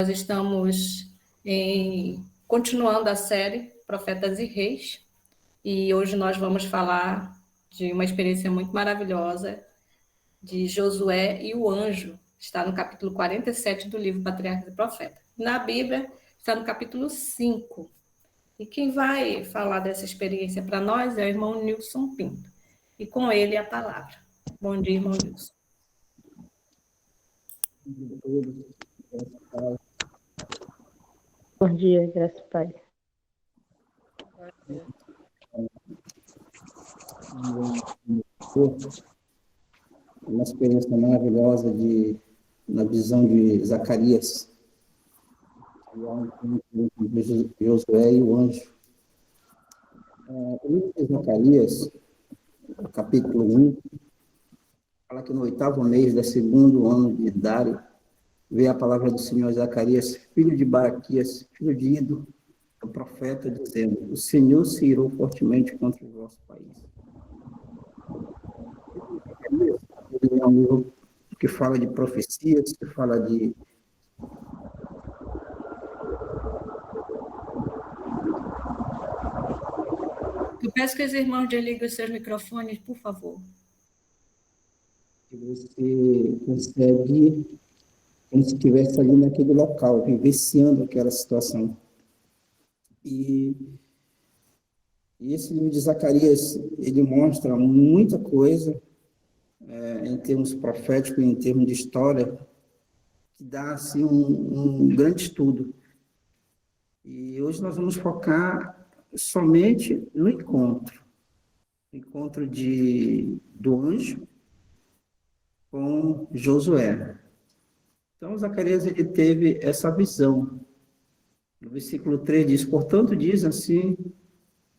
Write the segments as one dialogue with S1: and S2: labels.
S1: Nós estamos continuando a série Profetas e Reis, e hoje nós vamos falar de uma experiência muito maravilhosa de Josué e o anjo. Está no capítulo 47 do livro Patriarcas e Profetas. Na Bíblia, está no capítulo 5. E quem vai falar dessa experiência para nós é o irmão Nilson Pinto. E com ele a palavra. Bom dia, irmão Nilson.
S2: Bom dia, graças a Pai.
S3: Uma experiência maravilhosa na visão de Zacarias, de Josué e o anjo. O livro de Zacarias, capítulo 1, fala que no 8º mês do segundo ano de Dário, veio a palavra do Senhor a Zacarias, filho de Baraquias, filho de Ido, o profeta, dizendo: o Senhor se irou fortemente contra o vosso país. Ele é um livro que fala de profecias, que fala de...
S1: Eu peço que os irmãos desliguem os seus microfones, por favor.
S3: Que você consegue, como se estivesse ali naquele local, vivenciando aquela situação. E esse livro de Zacarias, ele mostra muita coisa, em termos proféticos, em termos de história, que dá assim, um grande estudo. E hoje nós vamos focar somente no encontro do anjo com Josué. Então, Zacarias, ele teve essa visão. No versículo 3 diz: portanto, diz assim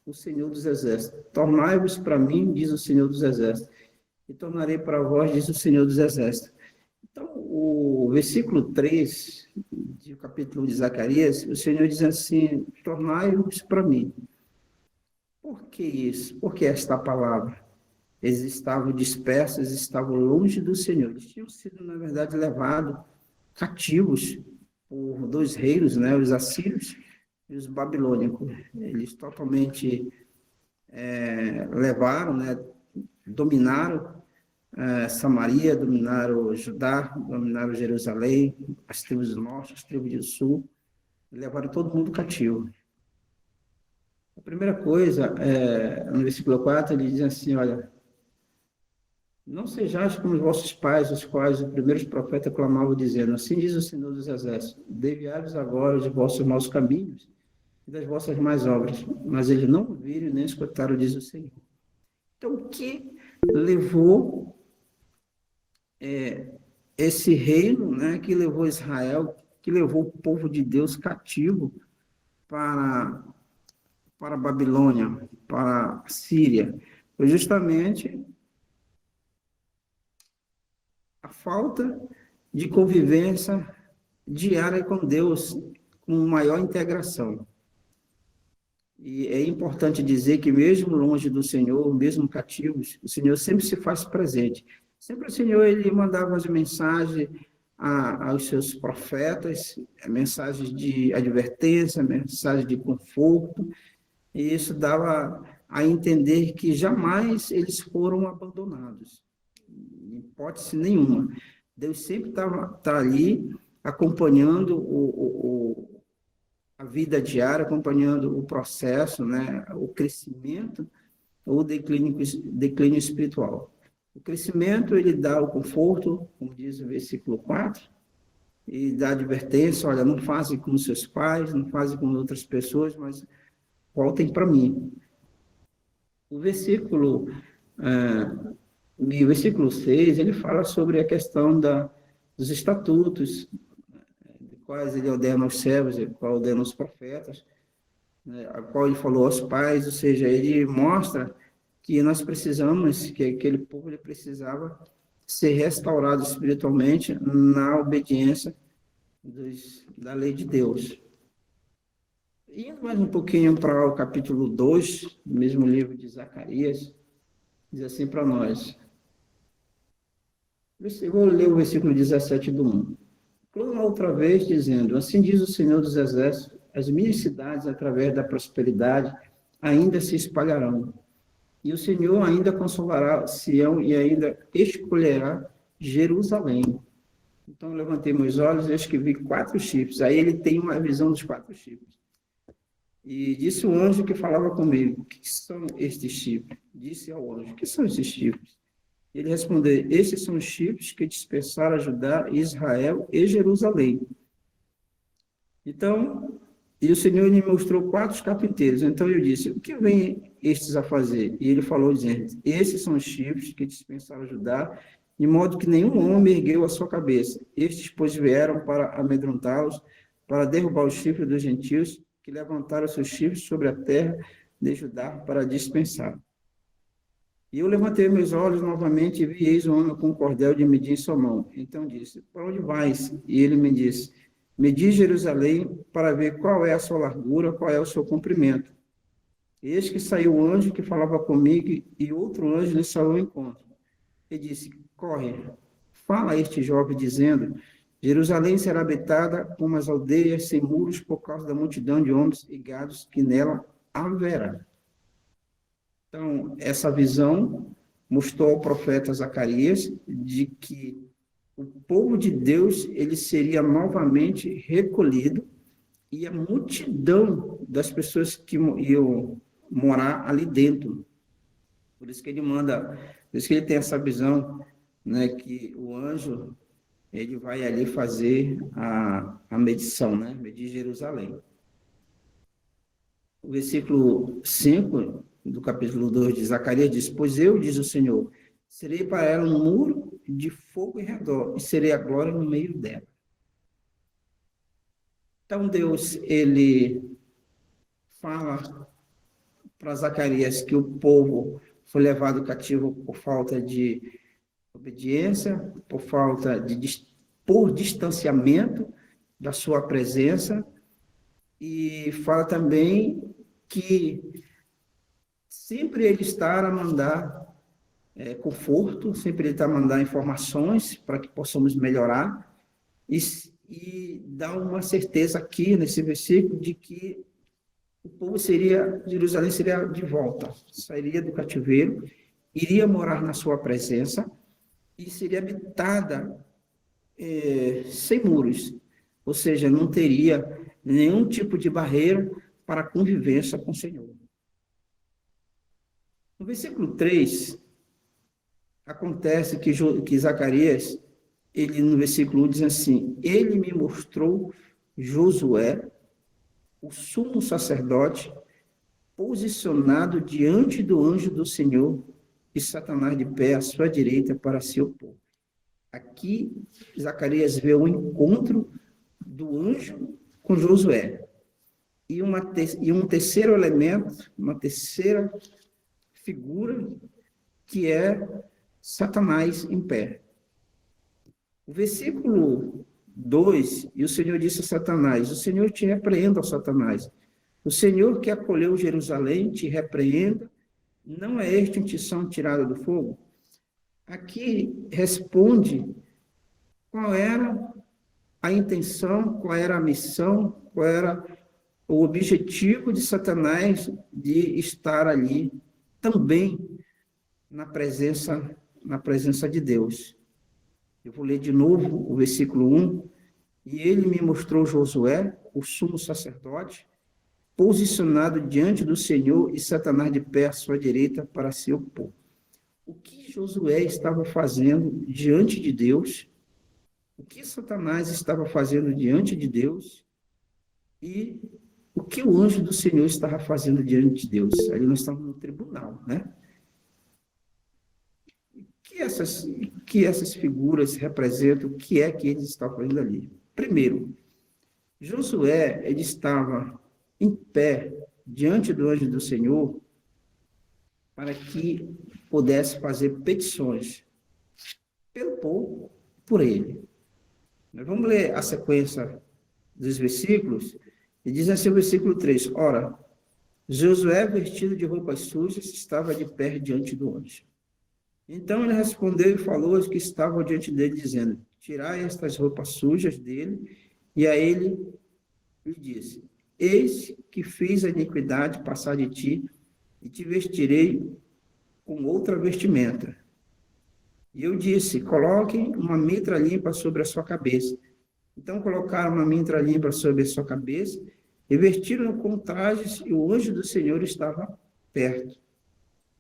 S3: o Senhor dos Exércitos: tornai-vos para mim, diz o Senhor dos Exércitos, e tornarei para vós, diz o Senhor dos Exércitos. Então, o versículo 3 do capítulo de Zacarias, o Senhor diz assim: tornai-vos para mim. Por que isso? Por que esta palavra? Eles estavam dispersos, estavam longe do Senhor. Eles tinham sido, na verdade, levados cativos por dois reinos, né, os assírios e os babilônicos. Eles totalmente levaram, né, dominaram Samaria, dominaram Judá, dominaram Jerusalém, as tribos do norte, as tribos do sul, e levaram todo mundo cativo. A primeira coisa, no versículo 4, ele diz assim: olha, não sejais como os vossos pais, os quais os primeiros profetas clamavam, dizendo: assim diz o Senhor dos Exércitos, desviai-vos agora dos vossos maus caminhos e das vossas más obras. Mas eles não ouviram nem escutaram, diz o Senhor. Então, o que levou esse reino, né, que levou Israel, que levou o povo de Deus cativo para a Babilônia, para a Síria? Foi justamente a falta de convivência diária com Deus, com maior integração. E é importante dizer que mesmo longe do Senhor, mesmo cativos, o Senhor sempre se faz presente. Sempre o Senhor, ele mandava as mensagens aos seus profetas, mensagens de advertência, mensagens de conforto, e isso dava a entender que jamais eles foram abandonados, em hipótese nenhuma. Deus sempre está ali acompanhando a vida diária, acompanhando o processo, né, o crescimento ou declínio espiritual. O crescimento, ele dá o conforto, como diz o versículo 4, e dá advertência: olha, não fazem como seus pais, não fazem como outras pessoas, mas voltem para mim. O versículo 6, ele fala sobre a questão dos estatutos, de quais ele ordena aos servos, de qual ordena aos profetas, né, a qual ele falou aos pais, ou seja, ele mostra que nós precisamos, que aquele povo ele precisava ser restaurado espiritualmente na obediência da lei de Deus. Indo mais um pouquinho para o capítulo 2, do mesmo livro de Zacarias, diz assim para nós. Eu vou ler o versículo 17 do 1. clama outra vez, dizendo: assim diz o Senhor dos Exércitos, as minhas cidades, através da prosperidade, ainda se espalharão. E o Senhor ainda consolará Sião e ainda escolherá Jerusalém. Então, eu levantei meus olhos e eis que vi 4 chifres. Aí ele tem uma visão dos 4 chifres. E disse o anjo que falava comigo: o que são estes chifres? Disse ao anjo: o que são esses chifres? Ele respondeu: esses são os chifres que dispersaram Judá, Israel e Jerusalém. Então, e o Senhor me mostrou 4 carpinteiros. Então eu disse: o que vêm estes a fazer? E ele falou, dizendo: esses são os chifres que dispensaram Judá, de modo que nenhum homem ergueu a sua cabeça. Estes, pois, vieram para amedrontá-los, para derrubar os chifres dos gentios, que levantaram seus chifres sobre a terra de Judá para dispensar. E eu levantei meus olhos novamente e vi, eis um homem com um cordel de medir em sua mão. Então disse: para onde vais? E ele me disse: medi Jerusalém para ver qual é a sua largura, qual é o seu comprimento. Eis que saiu o anjo que falava comigo, e outro anjo lhe saiu ao encontro. E disse: corre, fala a este jovem, dizendo: Jerusalém será habitada como as aldeias sem muros, por causa da multidão de homens e gados que nela haverá. Então, essa visão mostrou ao profeta Zacarias de que o povo de Deus ele seria novamente recolhido e a multidão das pessoas que iam morar ali dentro. Por isso que ele manda, por isso que ele tem essa visão, né, que o anjo ele vai ali fazer a medição, né, medir Jerusalém. O versículo 5 do capítulo 2 de Zacarias diz: pois eu, diz o Senhor, serei para ela um muro de fogo em redor, e serei a glória no meio dela. Então, Deus, ele fala para Zacarias que o povo foi levado cativo por falta de obediência, por distanciamento da sua presença, e fala também que sempre ele está a mandar conforto, sempre ele está a mandar informações para que possamos melhorar, e dá uma certeza aqui nesse versículo de que o povo Jerusalém seria de volta, sairia do cativeiro, iria morar na sua presença e seria habitada sem muros, ou seja, não teria nenhum tipo de barreira para a convivência com o Senhor. No versículo 3, acontece que Zacarias, ele no versículo 1 diz assim: ele me mostrou Josué, o sumo sacerdote, posicionado diante do anjo do Senhor, e Satanás de pé à sua direita para se opor. Aqui, Zacarias vê o encontro do anjo com Josué. E um terceiro elemento, uma terceira figura, que é Satanás em pé. O versículo 2, e o Senhor disse a Satanás: o Senhor te repreenda, ó Satanás. O Senhor que acolheu Jerusalém te repreenda. Não é este um tição tirado do fogo? Aqui responde qual era a intenção, qual era a missão, qual era o objetivo de Satanás de estar ali também na presença de Deus. Eu vou ler de novo o versículo 1. E ele me mostrou Josué, o sumo sacerdote, posicionado diante do Senhor, e Satanás de pé à sua direita para se opor. O que Josué estava fazendo diante de Deus? O que Satanás estava fazendo diante de Deus? E o que o anjo do Senhor estava fazendo diante de Deus? Ali nós estamos no tribunal, né? O que essas figuras representam? O que é que eles estavam fazendo ali? Primeiro, Josué, ele estava em pé diante do anjo do Senhor para que pudesse fazer petições pelo povo, por ele. Nós vamos ler a sequência dos versículos, e diz assim o versículo 3, ora, Josué, vestido de roupas sujas, estava de pé diante do anjo. Então ele respondeu e falou aos que estavam diante dele, dizendo: tirai estas roupas sujas dele. E a ele lhe disse: Eis que fiz a iniquidade passar de ti, e te vestirei com outra vestimenta. E eu disse: Coloquem uma mitra limpa sobre a sua cabeça. Então colocaram uma mitra limpa sobre a sua cabeça, e vestiram com trajes, e o anjo do Senhor estava perto.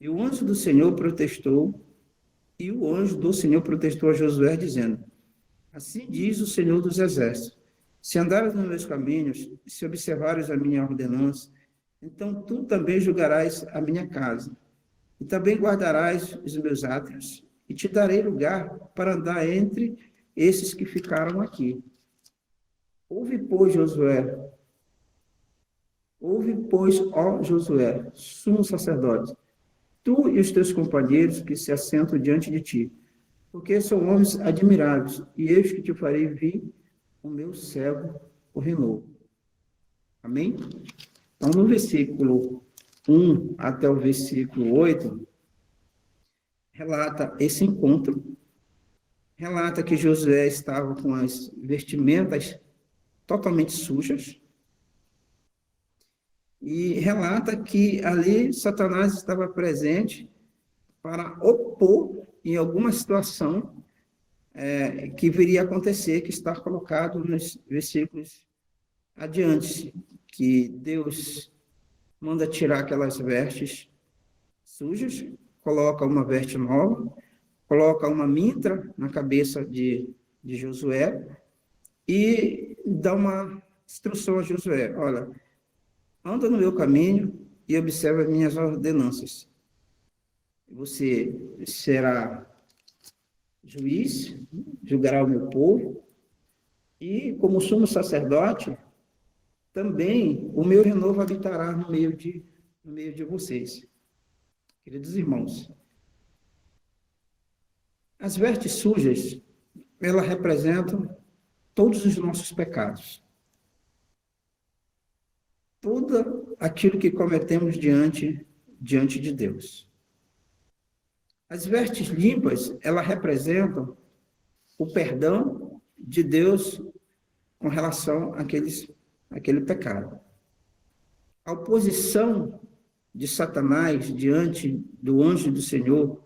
S3: E o anjo do Senhor protestou, a Josué, dizendo: Assim diz o Senhor dos Exércitos: se andares nos meus caminhos, se observares a minha ordenança, então tu também julgarás a minha casa, e também guardarás os meus átrios, e te darei lugar para andar entre esses que ficaram aqui. Ouve, pois, ó Josué, sumo sacerdote, tu e os teus companheiros que se assentam diante de ti, porque são homens admiráveis, e eis que te farei vir o meu servo, o renovo. Amém? Então, no versículo 1 até o versículo 8, relata esse encontro, relata que Josué estava com as vestimentas totalmente sujas, e relata que ali Satanás estava presente para opor em alguma situação que viria a acontecer, que está colocado nos versículos adiante, que Deus manda tirar aquelas vestes sujas, coloca uma veste nova, coloca uma mitra na cabeça de Josué e dá uma instrução a Josué: olha, anda no meu caminho e observa as minhas ordenanças. Você será juiz, julgará o meu povo, e como sumo sacerdote, também o meu renovo habitará no meio de vocês. Queridos irmãos, as vestes sujas, elas representam todos os nossos pecados. Tudo aquilo que cometemos diante de Deus. As vestes limpas, elas representam o perdão de Deus com relação àquele pecado. A oposição de Satanás diante do anjo do Senhor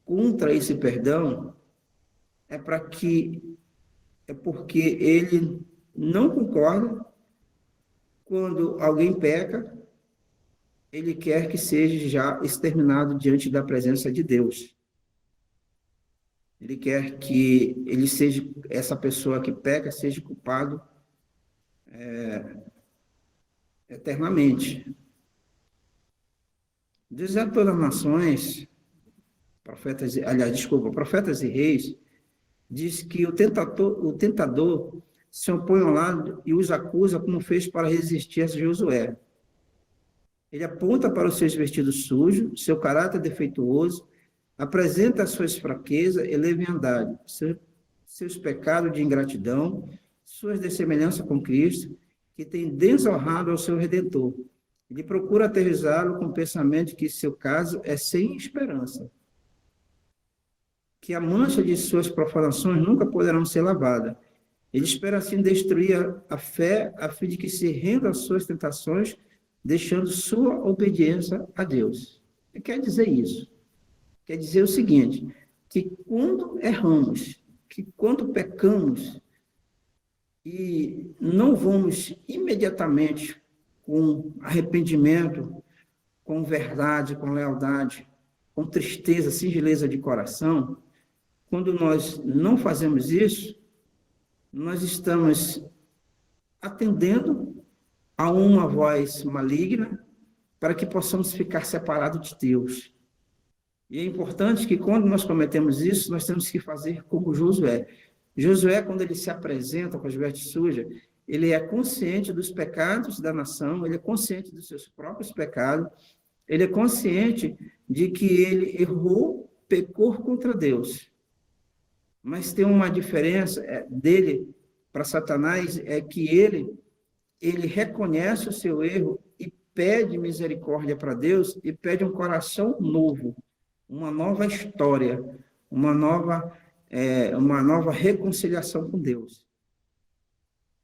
S3: contra esse perdão é porque ele não concorda quando alguém peca, ele quer que seja já exterminado diante da presença de Deus. Ele quer que ele seja, essa pessoa que peca, seja culpado eternamente. Desatores profetas e reis, diz que o tentador se opõe ao lado e os acusa como fez para resistir a Josué. Ele aponta para os seus vestidos sujos, seu caráter defeituoso, apresenta as suas fraquezas e leviandade, seus pecados de ingratidão, suas dessemelhanças com Cristo, que tem desonrado ao seu Redentor. Ele procura aterrissá-lo com o pensamento de que seu caso é sem esperança, que a mancha de suas profanações nunca poderão ser lavada. Ele espera assim destruir a fé, a fim de que se renda às suas tentações, deixando sua obediência a Deus. O que quer dizer isso? Quer dizer o seguinte, que quando erramos, que quando pecamos, e não vamos imediatamente com arrependimento, com verdade, com lealdade, com tristeza, singeleza de coração, quando nós não fazemos isso, nós estamos atendendo a uma voz maligna para que possamos ficar separados de Deus. E é importante que quando nós cometemos isso, nós temos que fazer como Josué. Josué, quando ele se apresenta com as vestes sujas, ele é consciente dos pecados da nação, ele é consciente dos seus próprios pecados, ele é consciente de que ele errou, pecou contra Deus. Mas tem uma diferença dele para Satanás, é que ele reconhece o seu erro e pede misericórdia para Deus e pede um coração novo, uma nova história, uma nova uma nova reconciliação com Deus.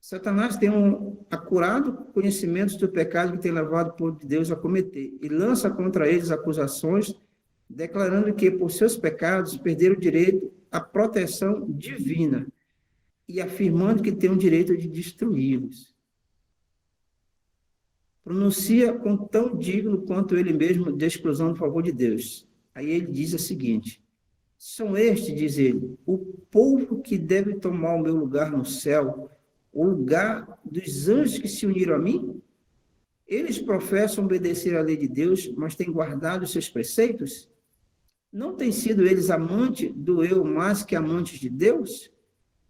S3: Satanás tem um acurado conhecimento do pecado que tem levado o povo de Deus a cometer e lança contra eles acusações, declarando que, por seus pecados, perderam o direito à proteção divina e afirmando que tem o direito de destruí-los. Pronuncia com tão digno quanto ele mesmo de exclusão do favor de Deus. Aí ele diz o seguinte: são estes, diz ele, o povo que deve tomar o meu lugar no céu, o lugar dos anjos que se uniram a mim? Eles professam obedecer à lei de Deus, mas têm guardado os seus preceitos? Não têm sido eles amantes do eu mais que amantes de Deus?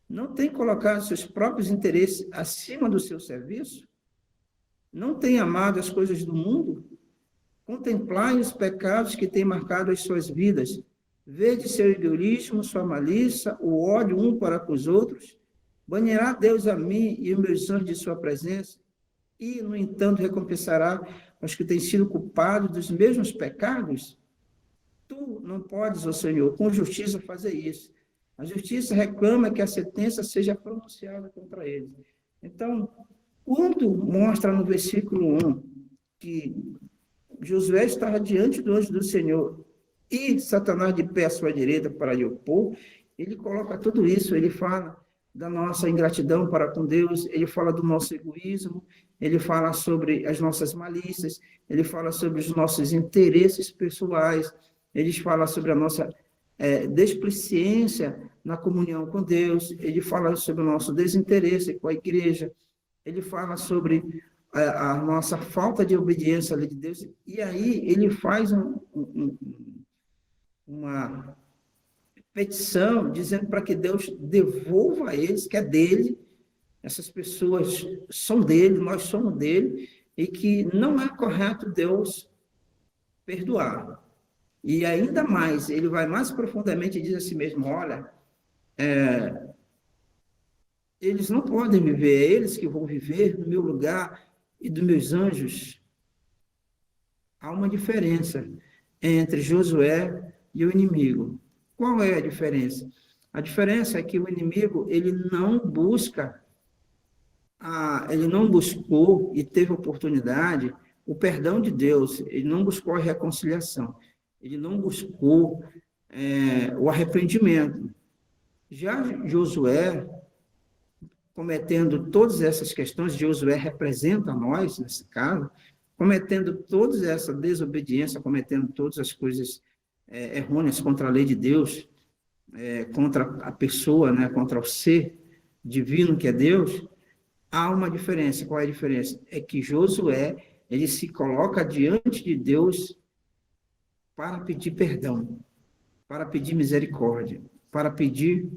S3: Não têm colocado seus próprios interesses acima do seu serviço? Não têm amado as coisas do mundo? Contemplai os pecados que têm marcado as suas vidas. Vede seu egoísmo, sua malícia, o ódio um para com os outros. Banirá Deus a mim e os meus anjos de sua presença? E, no entanto, recompensará os que têm sido culpados dos mesmos pecados? Tu não podes, ó Senhor, com justiça fazer isso. A justiça reclama que a sentença seja pronunciada contra eles. Então, quando mostra no versículo 1 que Josué estava diante do anjo do Senhor e Satanás de pé à sua direita para lhe opor, ele coloca tudo isso, ele fala da nossa ingratidão para com Deus, ele fala do nosso egoísmo, ele fala sobre as nossas malícias, ele fala sobre os nossos interesses pessoais, ele fala sobre a nossa desplicência na comunhão com Deus, ele fala sobre o nosso desinteresse com a igreja, ele fala sobre a nossa falta de obediência à lei de Deus, e aí ele faz uma petição dizendo para que Deus devolva a eles, que é dele, essas pessoas são dele, nós somos dele, e que não é correto Deus perdoar. E ainda mais, ele vai mais profundamente e diz a si mesmo, olha, eles não podem viver, é eles que vão viver no meu lugar e dos meus anjos. Há uma diferença entre Josué e o inimigo. Qual é a diferença? A diferença é que o inimigo, ele não buscou e teve oportunidade o perdão de Deus, ele não buscou a reconciliação, ele não buscou o arrependimento. Já Josué, cometendo todas essas questões, Josué representa nós, nesse caso, cometendo toda essa desobediência, cometendo todas as coisas errôneas contra a lei de Deus, contra a pessoa, né, contra o ser divino que é Deus, há uma diferença. Qual é a diferença? É que Josué, ele se coloca diante de Deus para pedir perdão, para pedir misericórdia, para pedir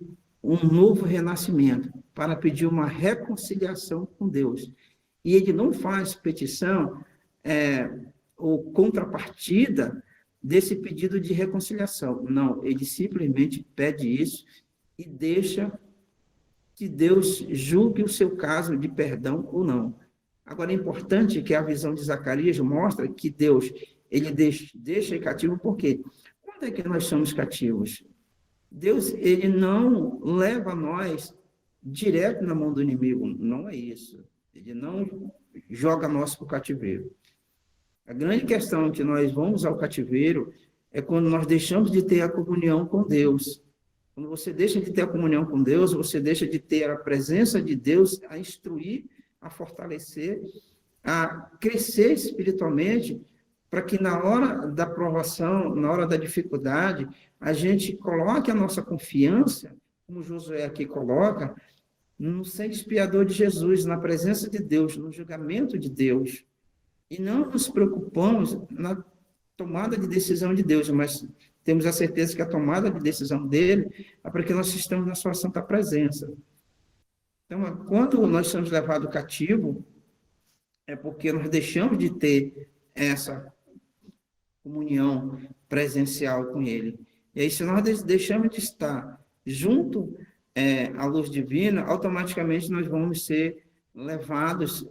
S3: um novo renascimento, para pedir uma reconciliação com Deus. E ele não faz petição ou contrapartida desse pedido de reconciliação. Não, ele simplesmente pede isso e deixa que Deus julgue o seu caso de perdão ou não. Agora, é importante que a visão de Zacarias mostra que Deus, ele deixa cativo, por quê? Quando é que nós somos cativos? Deus, ele não leva nós direto na mão do inimigo, não é isso. Ele não joga nós para o cativeiro. A grande questão que nós vamos ao cativeiro é quando nós deixamos de ter a comunhão com Deus. Quando você deixa de ter a comunhão com Deus, você deixa de ter a presença de Deus a instruir, a fortalecer, a crescer espiritualmente, para que na hora da provação, na hora da dificuldade, a gente coloque a nossa confiança, como Josué aqui coloca, no sangue expiador de Jesus, na presença de Deus, no julgamento de Deus. E não nos preocupamos na tomada de decisão de Deus, mas temos a certeza que a tomada de decisão dele é para que nós estamos na sua santa presença. Então, quando nós somos levados cativo, é porque nós deixamos de ter essa comunhão presencial com ele. E aí, se nós deixamos de estar junto à luz divina, automaticamente nós vamos ser levados,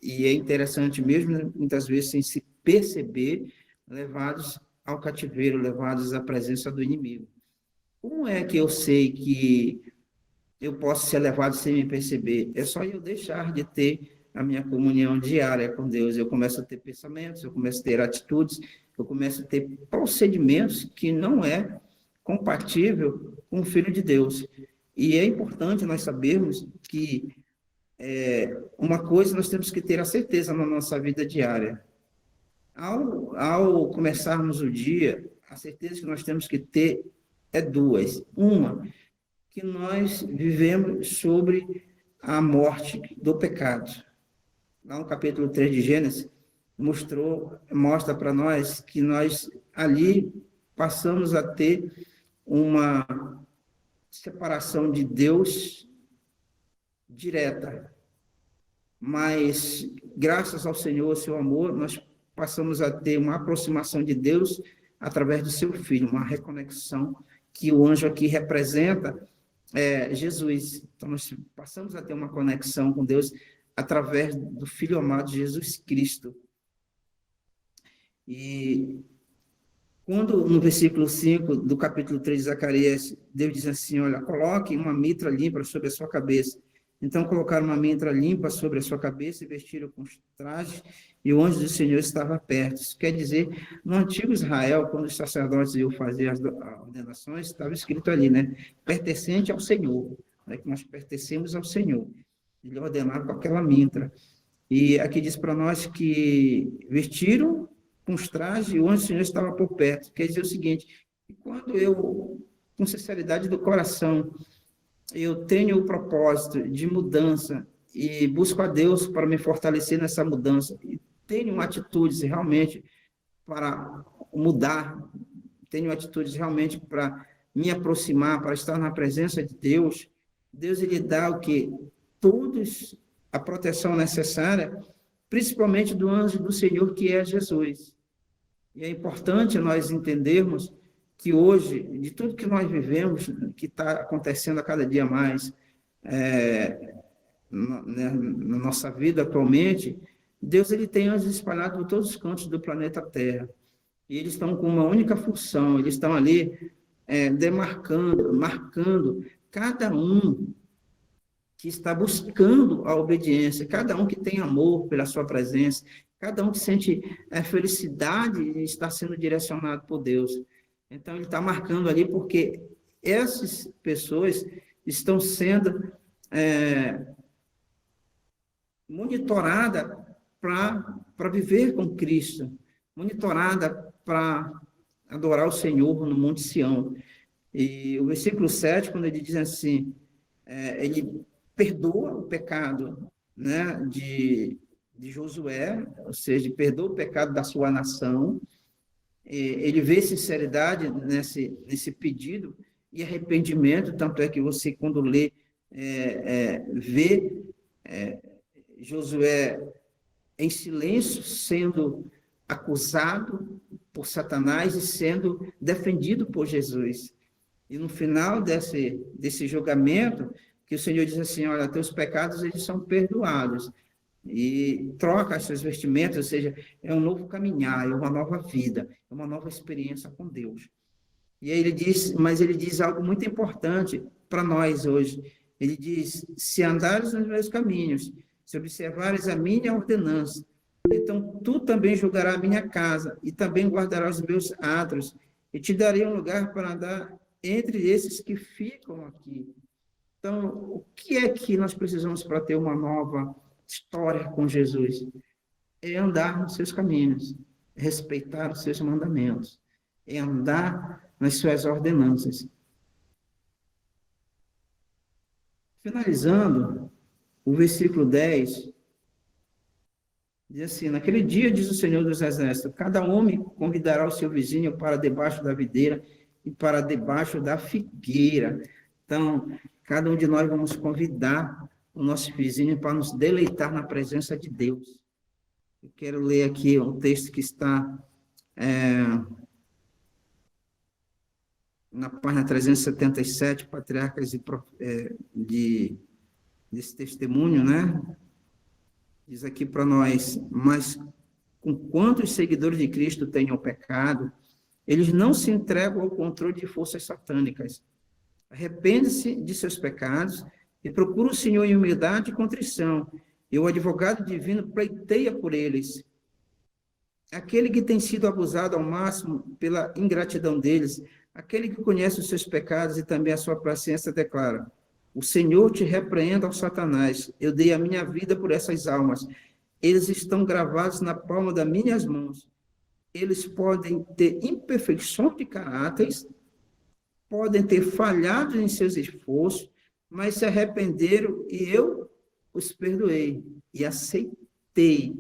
S3: e é interessante mesmo, muitas vezes sem se perceber, levados ao cativeiro, levados à presença do inimigo. Como é que eu sei que eu posso ser levado sem me perceber? É só eu deixar de ter a minha comunhão diária com Deus. Eu começo a ter pensamentos, eu começo a ter atitudes, eu começo a ter procedimentos que não é compatível com o Filho de Deus. E é importante nós sabermos que uma coisa nós temos que ter a certeza na nossa vida diária. Ao começarmos o dia, a certeza que nós temos que ter é duas. Uma, que nós vivemos sobre a morte do pecado. Lá no capítulo 3 de Gênesis, mostra para nós que nós ali passamos a ter uma separação de Deus direta. Mas, graças ao Senhor, seu amor, nós passamos a ter uma aproximação de Deus através do seu Filho, uma reconexão que o anjo aqui representa Jesus. Então, nós passamos a ter uma conexão com Deus através do Filho amado Jesus Cristo. E quando no versículo 5 do capítulo 3 de Zacarias, Deus diz assim, olha, coloque uma mitra limpa sobre a sua cabeça. Então colocaram uma mitra limpa sobre a sua cabeça e vestiram com os trajes, e o anjo do Senhor estava perto. Isso quer dizer, no antigo Israel, quando os sacerdotes iam fazer as ordenações, estava escrito ali, né? Pertencente ao Senhor, né? Que nós pertencemos ao Senhor. Ele ordenava com aquela mitra. E aqui diz para nós que vestiram com os trajes e o anjo do Senhor estava por perto. Quer dizer o seguinte, quando eu, com sinceridade do coração, eu tenho o propósito de mudança e busco a Deus para me fortalecer nessa mudança e tenho atitudes realmente para mudar, tenho atitudes realmente para me aproximar, para estar na presença de Deus, Deus ele dá o quê? Todos a proteção necessária, principalmente do anjo do Senhor, que é Jesus. E é importante nós entendermos que hoje, de tudo que nós vivemos, que está acontecendo a cada dia mais na nossa vida atualmente, Deus ele tem anjos espalhados por todos os cantos do planeta Terra. E eles estão com uma única função, eles estão ali marcando cada um que está buscando a obediência, cada um que tem amor pela sua presença, cada um que sente felicidade em estar sendo direcionado por Deus. Então, ele está marcando ali porque essas pessoas estão sendo monitoradas para viver com Cristo, monitorada para adorar o Senhor no Monte Sião. E o versículo 7, quando ele diz assim, ele perdoa o pecado, né, de Josué, ou seja, perdoa o pecado da sua nação, ele vê sinceridade nesse pedido e arrependimento, tanto é que você, quando lê, vê Josué em silêncio, sendo acusado por Satanás e sendo defendido por Jesus. E no final desse julgamento, que o Senhor diz assim, olha, teus pecados eles são perdoados. E troca as suas vestimentas, ou seja, é um novo caminhar, é uma nova vida, é uma nova experiência com Deus. E aí ele diz algo muito importante para nós hoje. Ele diz, se andares nos meus caminhos, se observares a minha ordenança, então tu também julgarás a minha casa, e também guardarás os meus átrios, e te darei um lugar para andar entre esses que ficam aqui. Então, o que é que nós precisamos para ter uma nova história com Jesus? É andar nos seus caminhos, é respeitar os seus mandamentos, é andar nas suas ordenanças. Finalizando, o versículo 10 diz assim, naquele dia, diz o Senhor dos Exércitos, cada homem convidará o seu vizinho para debaixo da videira e para debaixo da figueira. Então, cada um de nós vamos convidar o nosso vizinho para nos deleitar na presença de Deus. Eu quero ler aqui um texto que está na página 377, Patriarcas desse testemunho, né? Diz aqui para nós, mas com quantos seguidores de Cristo tenham pecado, eles não se entregam ao controle de forças satânicas. Arrepende-se de seus pecados e procura o Senhor em humildade e contrição, e o advogado divino pleiteia por eles. Aquele que tem sido abusado ao máximo pela ingratidão deles, aquele que conhece os seus pecados e também a sua paciência, declara: o Senhor te repreenda ao Satanás, eu dei a minha vida por essas almas, eles estão gravados na palma das minhas mãos. Eles podem ter imperfeições de caráteres, podem ter falhado em seus esforços, mas se arrependeram e eu os perdoei e aceitei.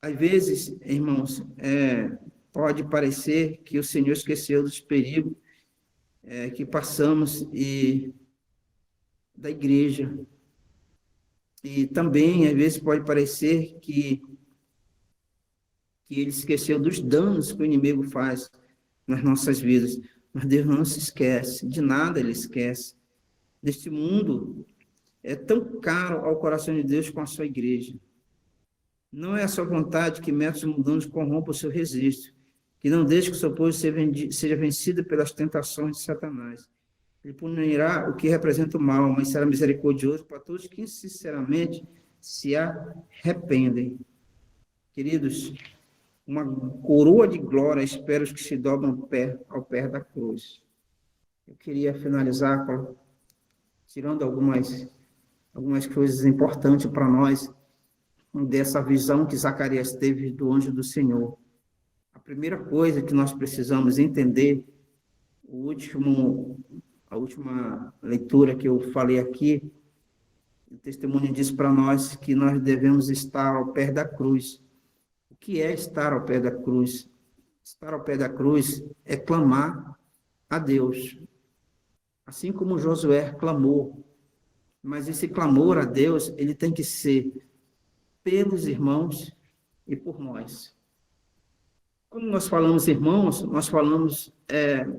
S3: Às vezes, irmãos, pode parecer que o Senhor esqueceu dos perigos que passamos da igreja. E também, às vezes, pode parecer que ele esqueceu dos danos que o inimigo faz nas nossas vidas. Mas Deus não se esquece, de nada ele esquece. Deste mundo é tão caro ao coração de Deus com a sua igreja. Não é a sua vontade que métodos mundanos corrompam o seu registro, que não deixe que o seu povo seja vencido pelas tentações de Satanás. Ele punirá o que representa o mal, mas será misericordioso para todos que sinceramente se arrependem. Queridos, uma coroa de glória espera os que se dobram ao pé da cruz. Eu queria finalizar tirando algumas coisas importantes para nós dessa visão que Zacarias teve do anjo do Senhor. A primeira coisa que nós precisamos entender, a última leitura que eu falei aqui, o testemunho diz para nós que nós devemos estar ao pé da cruz. O que é estar ao pé da cruz? Estar ao pé da cruz é clamar a Deus, assim como Josué clamou. Mas esse clamor a Deus, ele tem que ser pelos irmãos e por nós. Quando nós falamos irmãos, nós falamos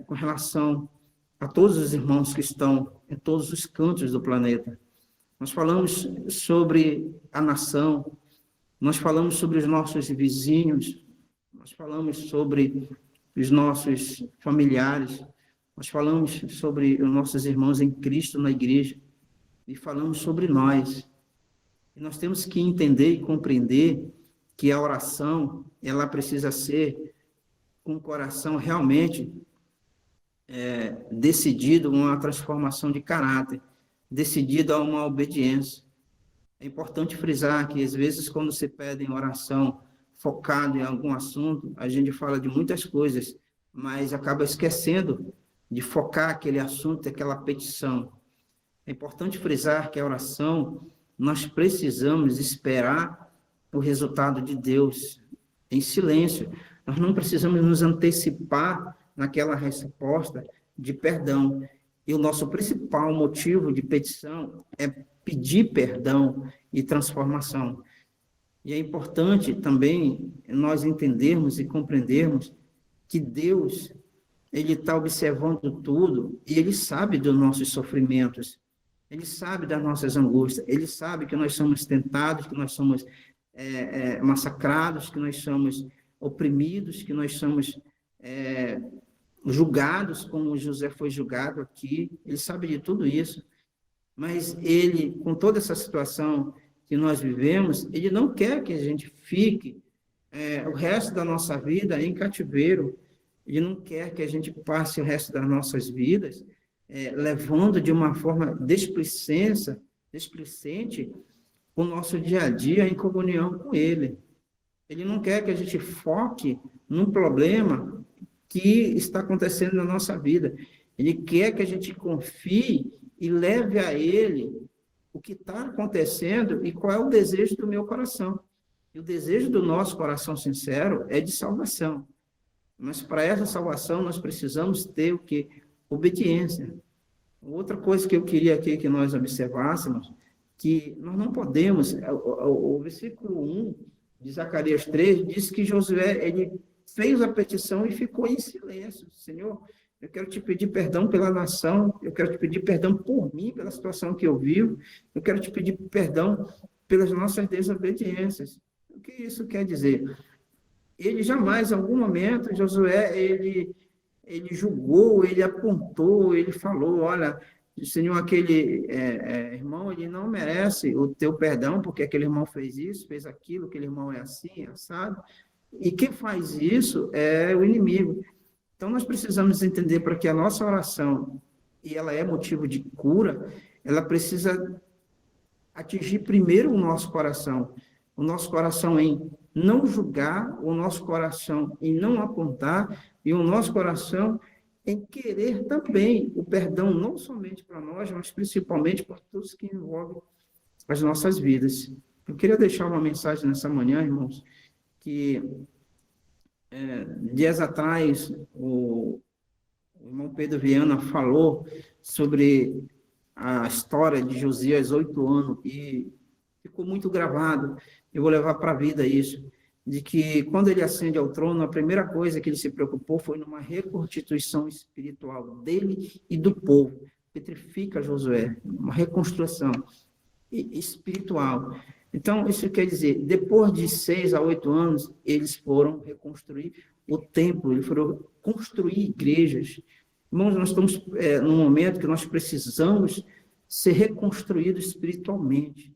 S3: com relação a todos os irmãos que estão em todos os cantos do planeta. Nós falamos sobre a nação, nós falamos sobre os nossos vizinhos, nós falamos sobre os nossos familiares, nós falamos sobre os nossos irmãos em Cristo na igreja e falamos sobre nós. E nós temos que entender e compreender que a oração, ela precisa ser com o coração realmente decidido a uma transformação de caráter, decidido a uma obediência. É importante frisar que, às vezes, quando se pede em oração focado em algum assunto, a gente fala de muitas coisas, mas acaba esquecendo de focar aquele assunto, aquela petição. É importante frisar que a oração, nós precisamos esperar o resultado de Deus em silêncio. Nós não precisamos nos antecipar naquela resposta de perdão. E o nosso principal motivo de petição é pedir perdão e transformação. E é importante também nós entendermos e compreendermos que Deus, ele está observando tudo e ele sabe dos nossos sofrimentos, ele sabe das nossas angústias, ele sabe que nós somos tentados, que nós somos massacrados, que nós somos oprimidos, que nós somos julgados, como José foi julgado aqui. Ele sabe de tudo isso, mas ele, com toda essa situação que nós vivemos, ele não quer que a gente fique o resto da nossa vida em cativeiro. Ele não quer que a gente passe o resto das nossas vidas levando de uma forma displicente o nosso dia a dia em comunhão com ele. Ele não quer que a gente foque num problema que está acontecendo na nossa vida. Ele quer que a gente confie e leve a ele o que está acontecendo e qual é o desejo do meu coração. E o desejo do nosso coração sincero é de salvação. Mas para essa salvação nós precisamos ter o quê? Obediência. Outra coisa que eu queria aqui que nós observássemos, que nós não podemos, o versículo 1 de Zacarias 3 diz que Josué, ele fez a petição e ficou em silêncio. Senhor, eu quero te pedir perdão pela nação, eu quero te pedir perdão por mim, pela situação que eu vivo, eu quero te pedir perdão pelas nossas desobediências. O que isso quer dizer? Ele jamais, em algum momento, Josué, ele julgou, ele apontou, ele falou, olha, Senhor, aquele irmão, ele não merece o teu perdão, porque aquele irmão fez isso, fez aquilo, aquele irmão é assim, assado. E quem faz isso é o inimigo. Então, nós precisamos entender para que a nossa oração, e ela é motivo de cura, ela precisa atingir primeiro o nosso coração em não julgar, o nosso coração em não apontar, e o nosso coração em querer também o perdão, não somente para nós, mas principalmente para todos que envolvem as nossas vidas. Eu queria deixar uma mensagem nessa manhã, irmãos, que dias atrás o irmão Pedro Viana falou sobre a história de Josias, 8 anos, e ficou muito gravado. Eu vou levar para a vida isso, de que quando ele ascende ao trono, a primeira coisa que ele se preocupou foi numa reconstituição espiritual dele e do povo. Petrifica Josué, uma reconstrução espiritual. Então, isso quer dizer, depois de 6 a 8 anos, eles foram reconstruir o templo, eles foram construir igrejas. Irmãos, nós estamos num momento que nós precisamos ser reconstruídos espiritualmente.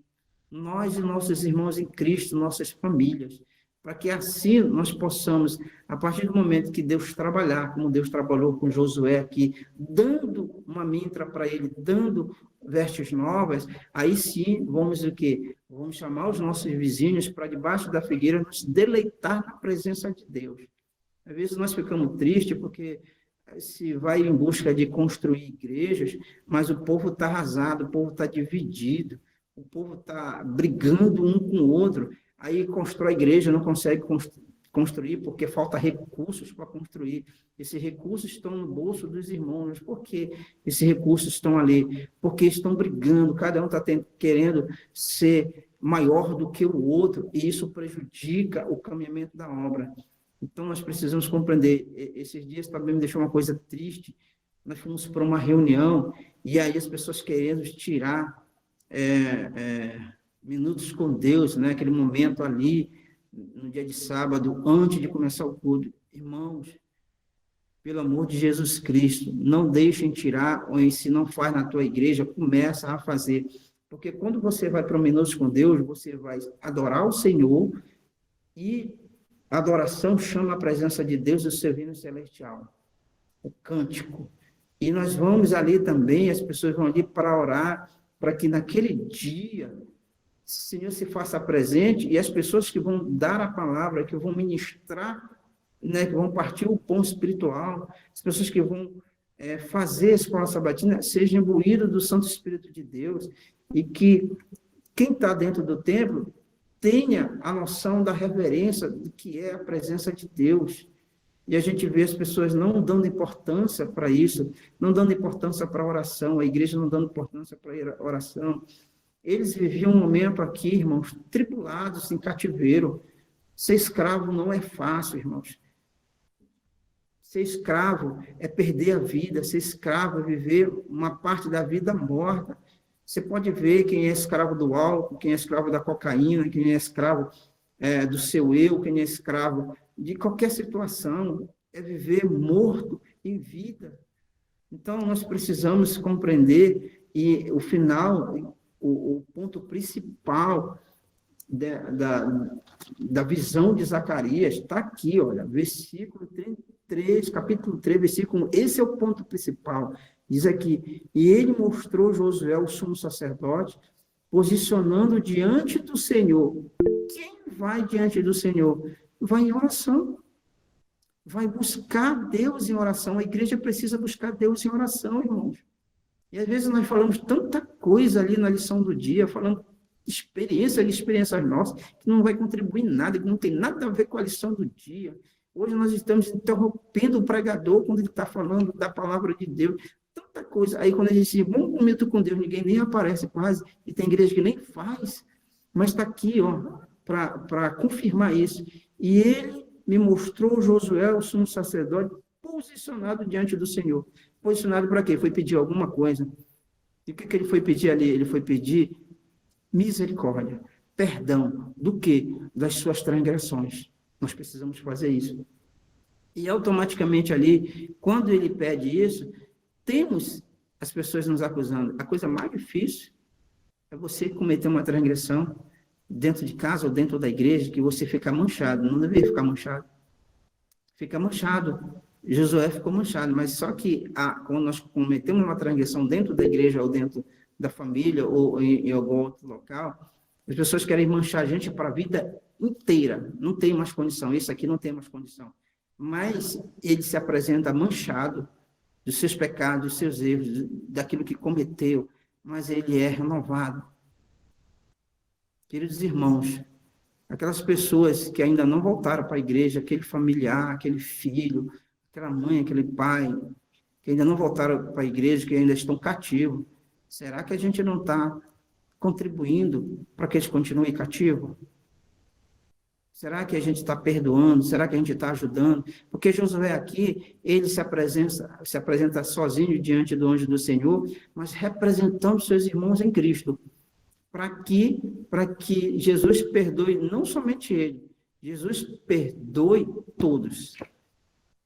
S3: Nós e nossos irmãos em Cristo, nossas famílias, para que assim nós possamos, a partir do momento que Deus trabalhar, como Deus trabalhou com Josué aqui, dando uma mintra para ele, dando vestes novas, aí sim vamos o quê? Vamos chamar os nossos vizinhos para debaixo da figueira, nos deleitar na presença de Deus. Às vezes nós ficamos tristes porque se vai em busca de construir igrejas, mas o povo está arrasado, o povo está dividido, o povo está brigando um com o outro, aí constrói igreja, não consegue construir porque falta recursos para construir. Esses recursos estão no bolso dos irmãos. Por que esses recursos estão ali? Porque estão brigando, cada um está querendo ser maior do que o outro, e isso prejudica o caminhamento da obra. Então, nós precisamos compreender. Esses dias também me deixou uma coisa triste. Nós fomos para uma reunião, e aí as pessoas querendo tirar minutos com Deus, né? Aquele momento ali, no dia de sábado, antes de começar o culto. Irmãos, pelo amor de Jesus Cristo, não deixem tirar, ou se não faz na tua igreja, começa a fazer. Porque quando você vai para minutos com Deus, você vai adorar o Senhor, e a adoração chama a presença de Deus, o seu hino celestial, o cântico. E nós vamos ali também, as pessoas vão ali para orar, para que naquele dia o Senhor se faça presente, e as pessoas que vão dar a palavra, que vão ministrar, né, que vão partir o pão espiritual, as pessoas que vão fazer a escola sabatina, sejam imbuídos do Santo Espírito de Deus, e que quem está dentro do templo tenha a noção da reverência do que é a presença de Deus. E a gente vê as pessoas não dando importância para isso, não dando importância para a oração, a igreja não dando importância para a oração. Eles viviam um momento aqui, irmãos, tribulados, em cativeiro. Ser escravo não é fácil, irmãos. Ser escravo é perder a vida, ser escravo é viver uma parte da vida morta. Você pode ver quem é escravo do álcool, quem é escravo da cocaína, quem é escravo do seu eu, quem é escravo de qualquer situação, é viver morto em vida. Então, nós precisamos compreender, e o final, o ponto principal da visão de Zacarias está aqui, olha, versículo 33, capítulo 3, versículo 1, esse é o ponto principal. Diz aqui, e ele mostrou Josué, o sumo sacerdote, posicionando diante do Senhor. Quem vai diante do Senhor? Vai em oração. Vai buscar Deus em oração. A igreja precisa buscar Deus em oração, irmãos. E às vezes nós falamos tanta coisa ali na lição do dia, falando experiências nossas, que não vai contribuir em nada, que não tem nada a ver com a lição do dia. Hoje nós estamos interrompendo o pregador quando ele está falando da palavra de Deus. Tanta coisa. Aí quando a gente diz, vamos momento com Deus, ninguém nem aparece quase, e tem igreja que nem faz, mas está aqui, ó, para confirmar isso. E ele me mostrou Josué, o sumo sacerdote, posicionado diante do Senhor. Posicionado para quê? Foi pedir alguma coisa. E o que ele foi pedir ali? Ele foi pedir misericórdia, perdão. Do quê? Das suas transgressões. Nós precisamos fazer isso. E automaticamente ali, quando ele pede isso, temos as pessoas nos acusando. A coisa mais difícil é você cometer uma transgressão dentro de casa ou dentro da igreja, que você fica manchado. Não deveria ficar manchado. Fica manchado. Josué ficou manchado, mas só que quando nós cometemos uma transgressão dentro da igreja ou dentro da família ou em algum outro local, as pessoas querem manchar a gente para a vida inteira. Não tem mais condição. Isso aqui não tem mais condição. Mas ele se apresenta manchado dos seus pecados, dos seus erros, daquilo que cometeu, mas ele é renovado. Queridos irmãos, aquelas pessoas que ainda não voltaram para a igreja, aquele familiar, aquele filho, aquela mãe, aquele pai, que ainda não voltaram para a igreja, que ainda estão cativos, será que a gente não está contribuindo para que eles continuem cativos? Será que a gente está perdoando? Será que a gente está ajudando? Porque Josué aqui, ele se apresenta sozinho diante do anjo do Senhor, mas representando seus irmãos em Cristo, para que Jesus perdoe não somente ele, Jesus perdoe todos.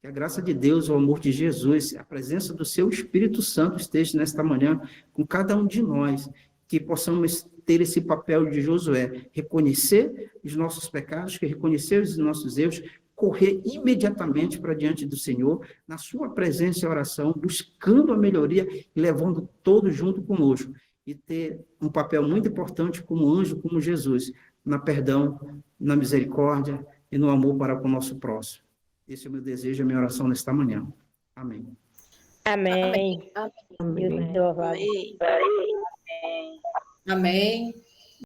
S3: Que a graça de Deus, o amor de Jesus, a presença do seu Espírito Santo esteja nesta manhã com cada um de nós, que possamos ter esse papel de Josué, reconhecer os nossos pecados, que reconhecer os nossos erros, correr imediatamente para diante do Senhor, na sua presença e oração, buscando a melhoria e levando todos junto conosco, e ter um papel muito importante como anjo, como Jesus, na perdão, na misericórdia e no amor para com o nosso próximo. Esse é o meu desejo, a minha oração nesta manhã. Amém.
S2: Amém.
S1: Amém.
S2: Amém.
S1: Amém.